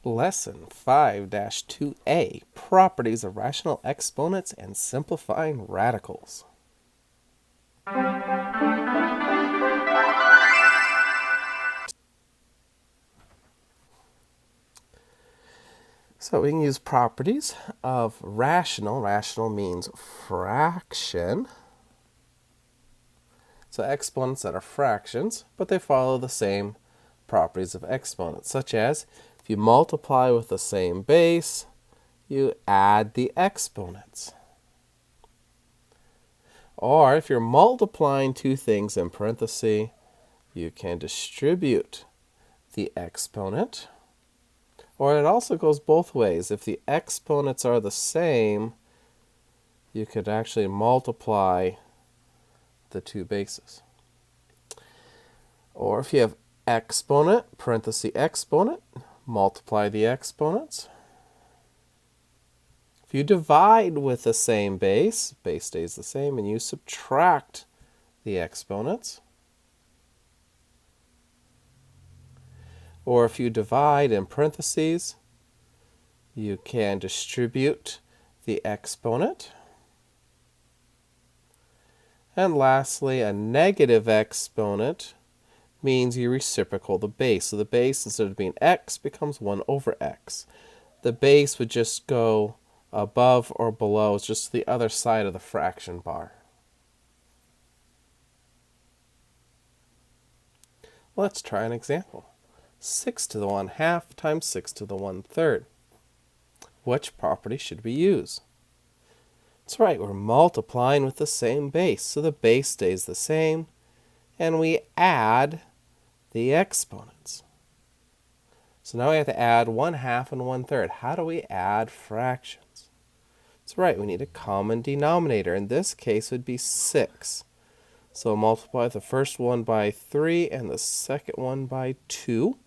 Lesson 5-2A, Properties of Rational Exponents and Simplifying Radicals. So we can use properties of rational. Rational means fraction. So exponents that are fractions, but they follow the same properties of exponents, such as if you multiply with the same base, you add the exponents. Or if you're multiplying two things in parentheses, you can distribute the exponent. Or it also goes both ways. If the exponents are the same, you could actually multiply the two bases. Or if you have exponent, parenthesis exponent, multiply the exponents. If you divide with the same base, base stays the same, and you subtract the exponents. Or if you divide in parentheses, you can distribute the exponent. And lastly, a negative exponent means you reciprocal the base. So the base, instead of being x, becomes 1 over x. The base would just go above or below. It's just the other side of the fraction bar. Let's try an example. 6 to the 1/2 times 6 to the 1/3. Which property should we use? That's right, we're multiplying with the same base, so the base stays the same, and we add the exponents. So now we have to add 1/2 and 1/3. How do we add fractions? That's right, we need a common denominator. In this case, it would be 6. So multiply the first one by 3 and the second one by 2.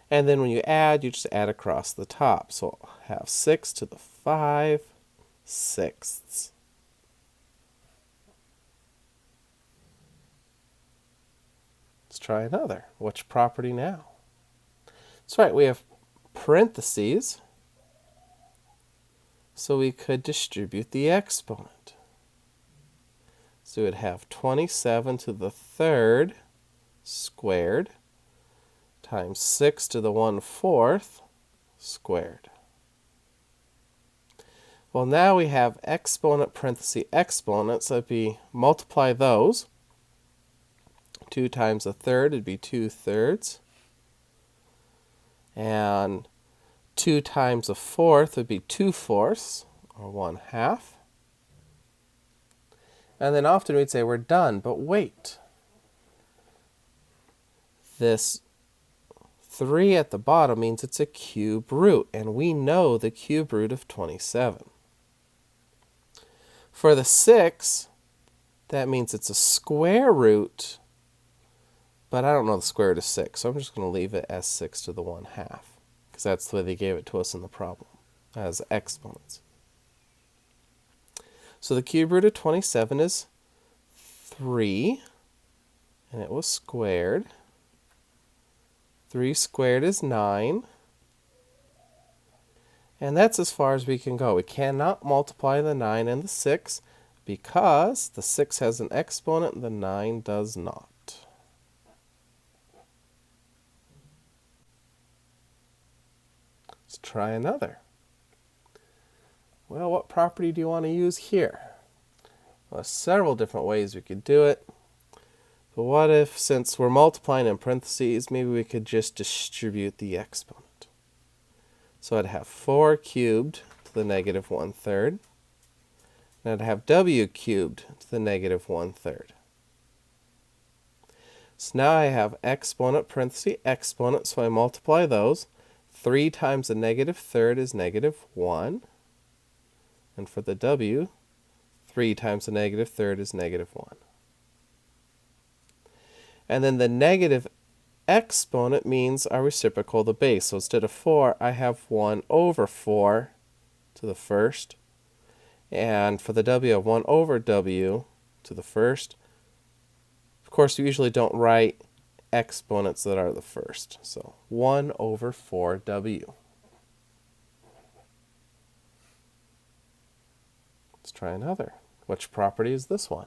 And then when you add, you just add across the top. So I'll have 6 to the 5/6. Let's try another. Which property now? That's right, we have parentheses, so we could distribute the exponent. So we'd have 27 to the 3rd squared times 6 to the 1/4 squared. Well, now we have exponent, parenthesis, exponent, so if we multiply those, 2 times a third would be 2/3. And 2 times a fourth would be 2/4, or 1/2. And then often we'd say we're done, but wait. This 3 at the bottom means it's a cube root, and we know the cube root of 27. For the 6, that means it's a square root, but I don't know the square root of 6, so I'm just going to leave it as 6 to the 1/2, because that's the way they gave it to us in the problem, as exponents. So the cube root of 27 is 3, and it was squared. 3 squared is 9. And that's as far as we can go. We cannot multiply the 9 and the 6 because the 6 has an exponent and the 9 does not. Let's try another. Well, what property do you want to use here? Well, there's several different ways we could do it. But what if, since we're multiplying in parentheses, maybe we could just distribute the exponent. So I'd have 4 cubed to the negative 1/3. And I'd have w cubed to the negative 1/3. So now I have exponent, parenthesis, exponent, so I multiply those. 3 times the negative third is negative 1. And for the w, 3 times the negative third is negative 1. And then the negative exponent means I reciprocal the base. So instead of 4, I have 1 over 4 to the first. And for the w, I have 1 over w to the first course, we usually don't write exponents that are the first. So 1 over 4w. Let's try another. Which property is this one?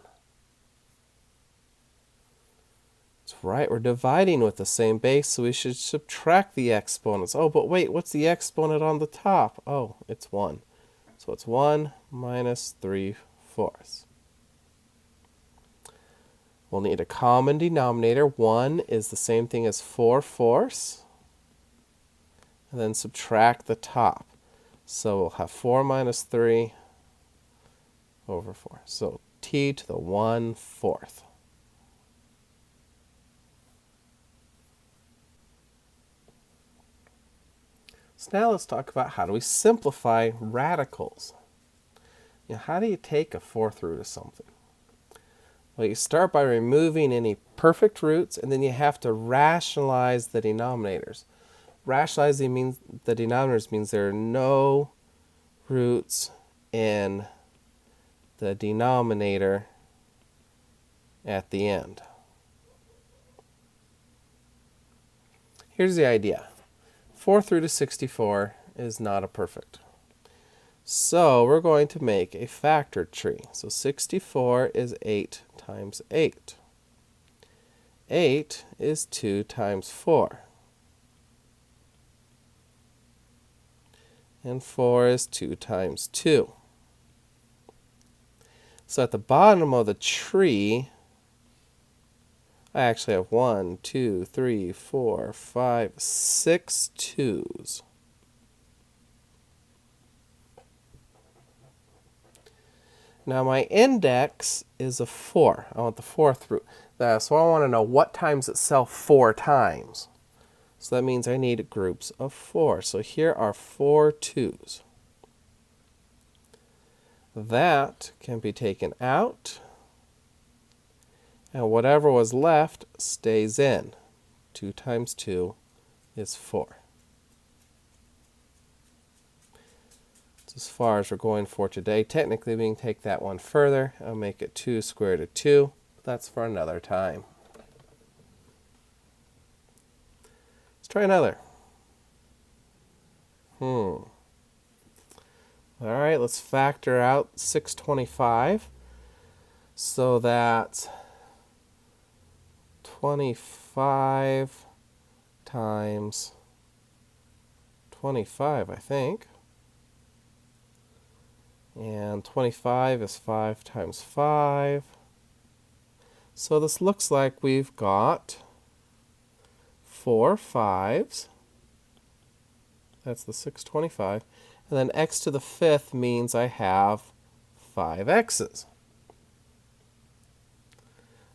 That's right, we're dividing with the same base, so we should subtract the exponents. Oh, but wait, what's the exponent on the top? Oh, it's 1. So it's 1 minus 3/4. We'll need a common denominator. 1 is the same thing as 4/4. And then subtract the top. So we'll have 4 minus 3 over 4. So t to the 1/4. So now let's talk about how do we simplify radicals. How do you take a fourth root of something? Well, you start by removing any perfect roots, and then you have to rationalize the denominators. Rationalizing the denominators means there are no roots in the denominator at the end. Here's the idea. Fourth root of 64 is not a perfect. So we're going to make a factored tree. So 64 is 8 times 8. 8 is 2 times 4. And 4 is 2 times 2. So at the bottom of the tree, I actually have 1, 2, 3, 4, 5, 6 2's. Now my index is a 4. I want the fourth root. So I want to know what times itself 4 times. So that means I need groups of 4. So here are 4 2's. That can be taken out. And whatever was left stays in. 2 times 2 is 4. As far as we're going for today. Technically, we can take that one further. I'll make it 2 squared root of 2. That's for another time. Let's try another. All right, let's factor out 625. So that's 25 times 25, I think. And 25 is 5 times 5. So this looks like we've got 4 5's. That's the 625. And then x to the 5th means I have 5 x's.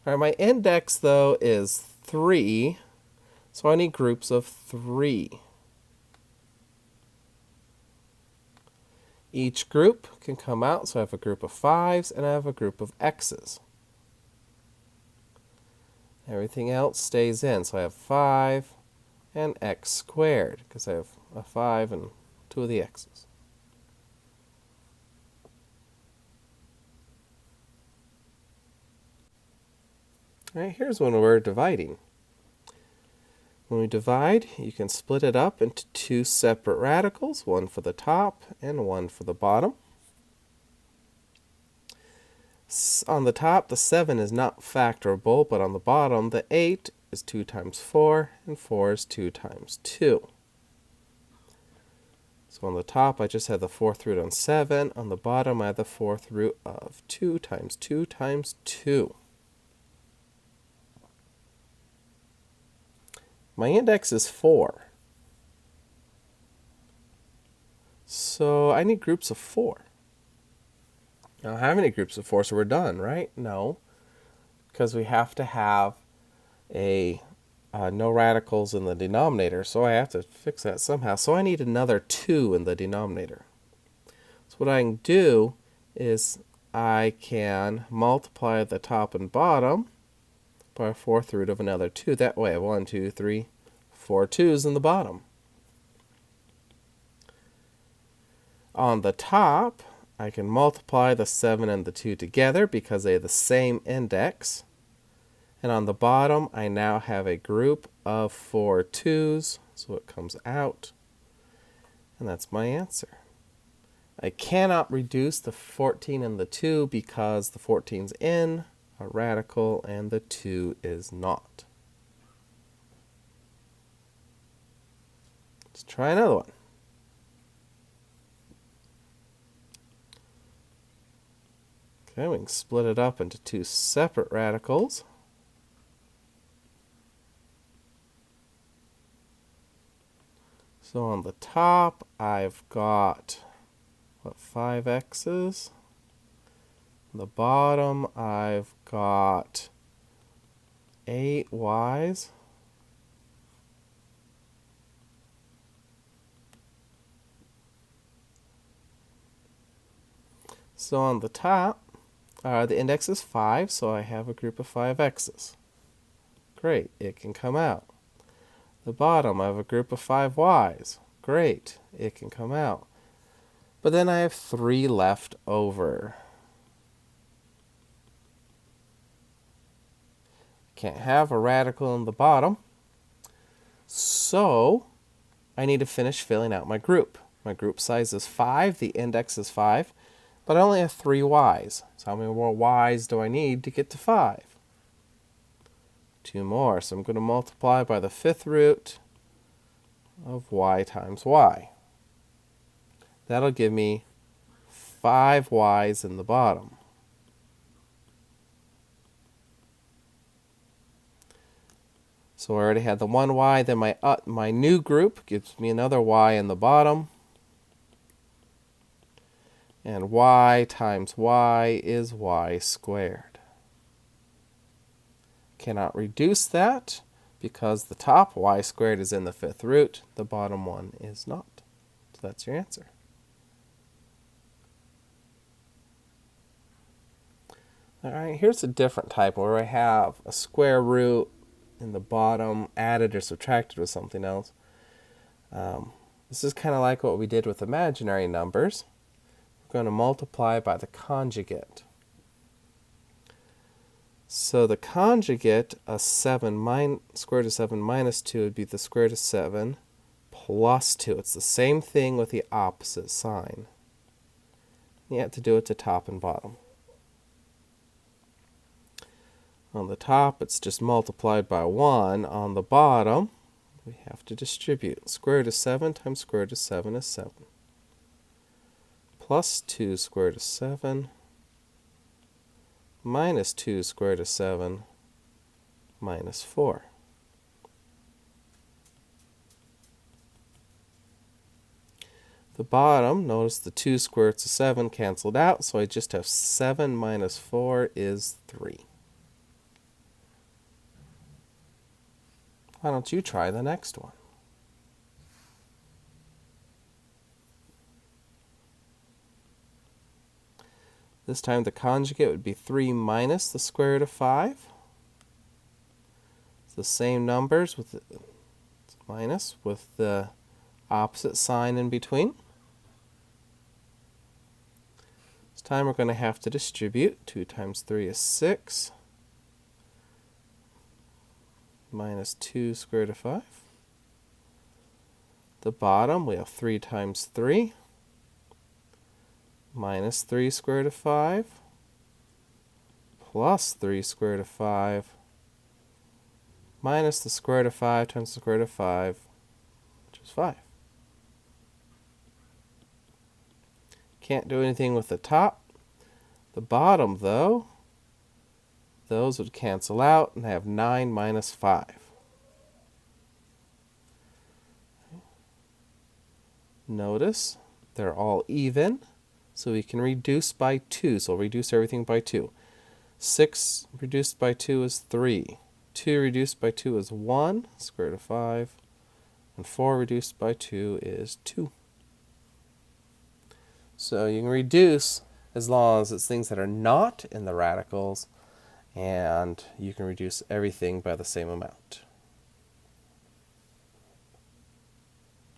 All right, my index, though, is 3. So I need groups of 3. Each group can come out, so I have a group of 5's and I have a group of x's. Everything else stays in, so I have 5 and x squared, because I have a 5 and 2 of the x's. All right, here's when we're dividing. When we divide, you can split it up into 2 separate radicals, one for the top and one for the bottom. On the top, the 7 is not factorable, but on the bottom, the 8 is 2 times 4, and 4 is 2 times 2. So on the top, I just have the fourth root on 7. On the bottom, I have the fourth root of 2 times 2 times 2. My index is 4. So I need groups of 4. I don't have any groups of 4, so we're done, right? No, because we have to have no radicals in the denominator, so I have to fix that somehow. So I need another 2 in the denominator. So what I can do is I can multiply the top and bottom by a fourth root of another 2. That way I have 1, 2, 3, 4 2's in the bottom. On the top, I can multiply the 7 and the 2 together because they have the same index. And on the bottom, I now have a group of 4 2's, so it comes out. And that's my answer. I cannot reduce the 14 and the 2 because the 14's in a radical and the 2 is not. Let's try another one. Okay, we can split it up into 2 separate radicals. So on the top, I've got, 5x's. On the bottom, I've got 8y's. So on the top, the index is 5, so I have a group of 5x's. Great, it can come out. The bottom, I have a group of 5y's. Great, it can come out. But then I have 3 left over. Can't have a radical in the bottom, so I need to finish filling out my group. My group size is 5, the index is 5, but I only have 3 y's. So how many more y's do I need to get to 5? 2 more, so I'm going to multiply by the 5th root of y times y. That'll give me 5 y's in the bottom. So I already had the 1 y, then my new group gives me another y in the bottom. And y times y is y squared. Cannot reduce that because the top y squared is in the 5th root, the bottom one is not. So that's your answer. All right, here's a different type where I have a square root in the bottom added or subtracted with something else. This is kind of like what we did with imaginary numbers. We're going to multiply by the conjugate. So the conjugate of square root of 7 minus 2 would be the square root of 7 plus 2. It's the same thing with the opposite sign. You have to do it to top and bottom. On the top, it's just multiplied by 1. On the bottom, we have to distribute. Square root of 7 times square root of 7 is 7. Plus 2 square root of 7 minus 2 square root of 7 minus 4. The bottom, notice the 2 square roots of 7 canceled out, so I just have 7 minus 4 is 3. Why don't you try the next one? This time the conjugate would be 3 minus the square root of 5. It's the same numbers with the minus with the opposite sign in between. This time we're going to have to distribute. 2 times 3 is 6. Minus 2 square root of 5. The bottom, we have 3 times 3. Minus 3 square root of 5. Plus 3 square root of 5. Minus the square root of 5 times the square root of 5, which is 5. Can't do anything with the top. The bottom, though, those would cancel out and have 9 minus 5. Notice they're all even, so we can reduce by 2. So we'll reduce everything by 2. 6 reduced by 2 is 3. 2 reduced by 2 is 1, square root of 5. And 4 reduced by 2 is 2. So you can reduce as long as it's things that are not in the radicals, and you can reduce everything by the same amount.